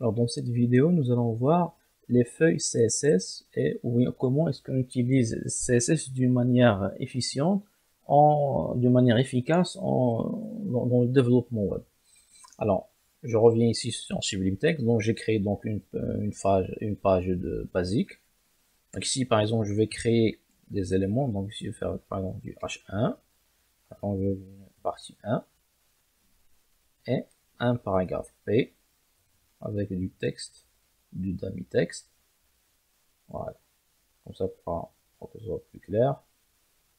Alors dans cette vidéo, nous allons voir les feuilles CSS et comment est-ce qu'on utilise CSS d'une manière efficiente, d'une manière efficace dans le développement web. Alors, je reviens ici sur Sublime Text, donc j'ai créé donc une page de basique. Donc ici, par exemple, je vais créer des éléments, donc ici je vais faire par exemple du H1, donc je vais partie 1 et un paragraphe P avec du texte, du dummy text. Voilà, comme ça pour que ce soit plus clair.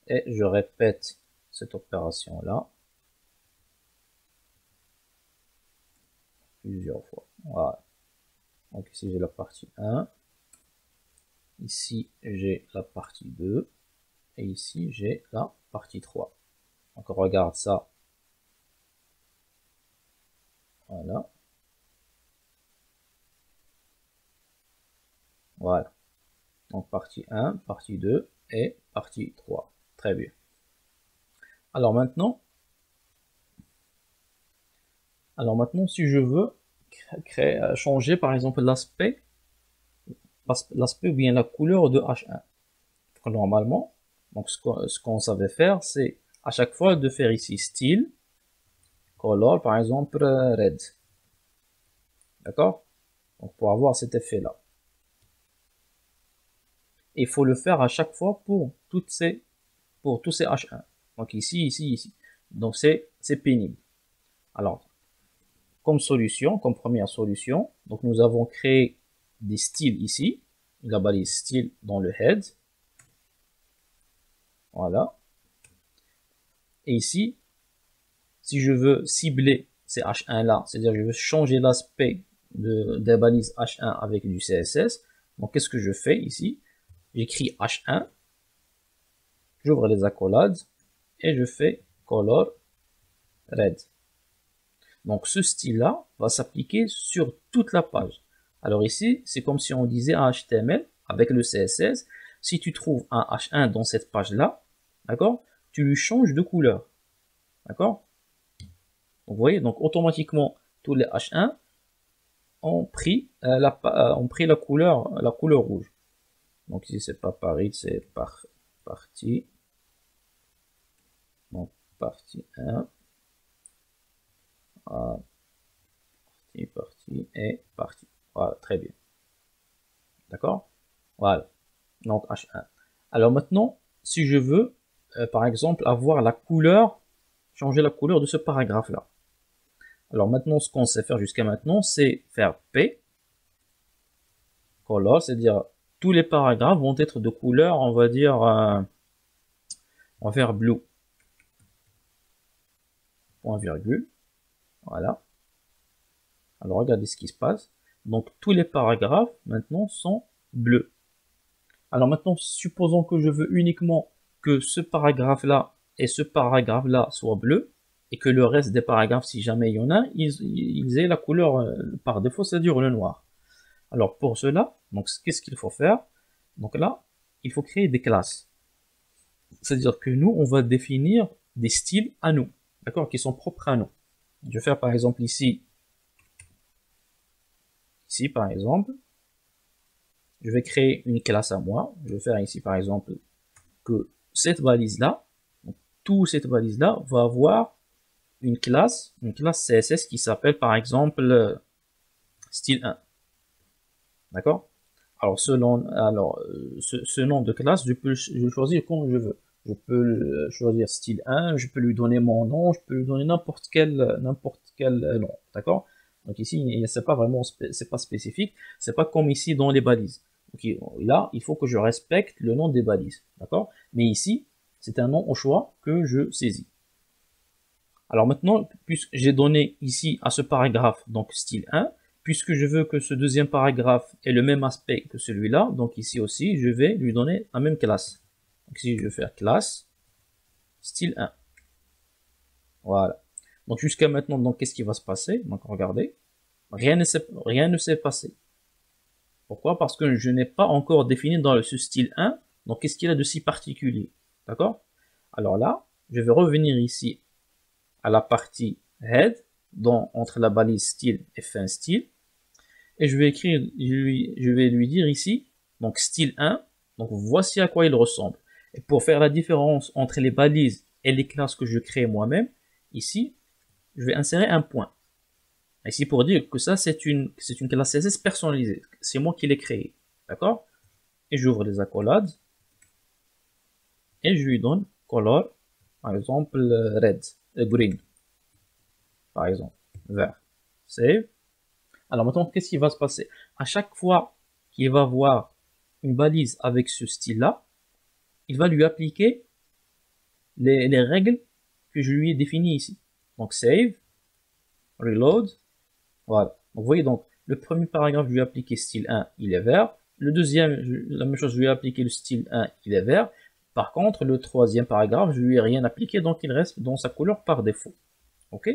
Et je répète cette opération là plusieurs fois. Voilà. Donc ici j'ai la partie 1, ici j'ai la partie 2 et ici j'ai la partie 3. Donc on regarde ça. Voilà. Voilà. Donc partie 1, partie 2 et partie 3. Très bien. Alors maintenant, si je veux changer par exemple l'aspect ou bien la couleur de H1. Donc, normalement, donc ce qu'on savait faire, c'est à chaque fois de faire ici style, color, par exemple red. D'accord? Donc pour avoir cet effet-là. Il faut le faire à chaque fois pour tous ces H1. Donc ici, ici, ici. Donc c'est pénible. Alors, comme première solution, donc nous avons créé des styles ici, la balise style dans le head. Voilà. Et ici, si je veux cibler ces H1 là, c'est-à-dire je veux changer l'aspect des balises H1 avec du CSS, donc qu'est-ce que je fais ici? J'écris H1, j'ouvre les accolades et je fais color red. Donc ce style-là va s'appliquer sur toute la page. Alors ici, c'est comme si on disait un HTML avec le CSS. Si tu trouves un H1 dans cette page-là, d'accord, tu lui changes de couleur. D'accord? Vous voyez, donc automatiquement, tous les H1 ont pris, la couleur rouge. Donc ici, c'est pas Paris, c'est partie. Donc partie 1. Voilà. Partie et partie. Voilà, très bien. D'accord? Voilà. Donc H1. Alors maintenant, si je veux, par exemple, avoir la couleur, changer la couleur de ce paragraphe-là. Alors maintenant, ce qu'on sait faire jusqu'à maintenant, c'est faire P, color, c'est-à-dire tous les paragraphes vont être de couleur, on va dire, on va faire blue. Point virgule. Voilà. Alors regardez ce qui se passe. Donc tous les paragraphes maintenant sont bleus. Alors maintenant, supposons que je veux uniquement que ce paragraphe-là et ce paragraphe-là soient bleus, et que le reste des paragraphes, si jamais il y en a, ils aient la couleur par défaut, c'est-à-dire le noir. Alors pour cela, donc qu'est-ce qu'il faut faire? Donc là, il faut créer des classes. C'est-à-dire que nous, on va définir des styles à nous, d'accord, qui sont propres à nous. Je vais faire par exemple ici par exemple, je vais créer une classe à moi. Je vais faire ici par exemple que cette balise-là, toute cette balise-là va avoir une classe CSS qui s'appelle par exemple style 1. D'accord? Alors, ce nom de classe, je peux le choisir comme je veux. Je peux choisir style 1, je peux lui donner mon nom, je peux lui donner n'importe quel nom. D'accord? Donc ici, c'est pas vraiment, c'est pas spécifique. C'est pas comme ici dans les balises. Donc là, il faut que je respecte le nom des balises. D'accord? Mais ici, c'est un nom au choix que je saisis. Alors maintenant, puisque j'ai donné ici à ce paragraphe, donc style 1, puisque je veux que ce deuxième paragraphe ait le même aspect que celui-là, donc ici aussi, je vais lui donner la même classe. Donc ici, je vais faire classe, style 1. Voilà. Donc jusqu'à maintenant, donc qu'est-ce qui va se passer? Donc regardez, rien ne s'est passé. Pourquoi? Parce que je n'ai pas encore défini dans ce style 1, donc qu'est-ce qu'il a de si particulier? D'accord? Alors là, je vais revenir ici à la partie head, entre la balise style et fin style. et je vais écrire, je vais lui dire ici, donc style 1, donc voici à quoi il ressemble. Et pour faire la différence entre les balises et les classes que je crée moi-même, ici, je vais insérer un point. Ici pour dire que ça c'est une classe CSS personnalisée, c'est moi qui l'ai créée, d'accord? Et j'ouvre les accolades, et je lui donne color, par exemple red, green, par exemple, vert. Save. Alors maintenant, qu'est-ce qui va se passer? À chaque fois qu'il va voir une balise avec ce style-là, il va lui appliquer les règles que je lui ai définies ici. Donc save, reload, voilà. Donc vous voyez, donc le premier paragraphe, je lui ai appliqué style 1, il est vert. Le deuxième, la même chose, je lui ai appliqué le style 1, il est vert. Par contre, le troisième paragraphe, je lui ai rien appliqué, donc il reste dans sa couleur par défaut. Ok?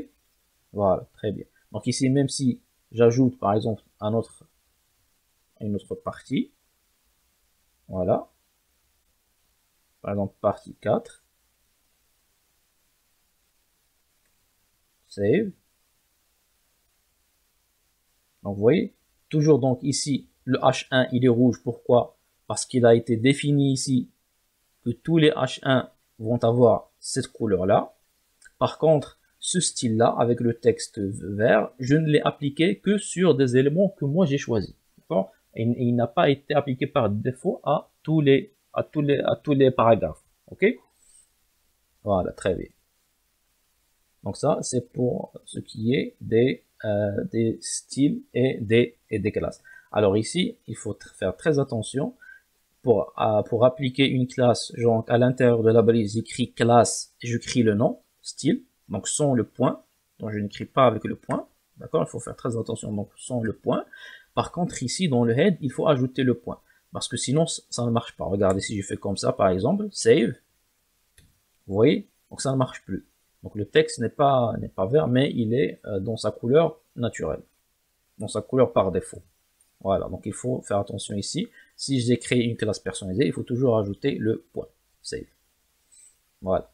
Voilà, très bien. Donc ici, même si j'ajoute par exemple une autre partie, voilà, par exemple partie 4, save. Donc vous voyez, toujours donc ici, le H1 il est rouge, pourquoi? Parce qu'il a été défini ici que tous les H1 vont avoir cette couleur-là. Par contre, ce style-là, avec le texte vert, je ne l'ai appliqué que sur des éléments que moi j'ai choisis. Et il n'a pas été appliqué par défaut à tous les paragraphes. Ok? Voilà, très bien. Donc ça, c'est pour ce qui est des styles et des classes. Alors ici, il faut faire très attention. Pour appliquer une classe, genre à l'intérieur de la balise, j'écris classe et je crie le nom, style, donc sans le point, donc je n'écris pas avec le point, d'accord? Il faut faire très attention, donc sans le point. Par contre, ici, dans le head, il faut ajouter le point, parce que sinon, ça ne marche pas. Regardez, si je fais comme ça, par exemple, save, vous voyez, donc ça ne marche plus. Donc le texte n'est pas vert, mais il est dans sa couleur naturelle, dans sa couleur par défaut. Voilà, donc il faut faire attention ici. Si j'ai créé une classe personnalisée, il faut toujours ajouter le point. Save. Voilà.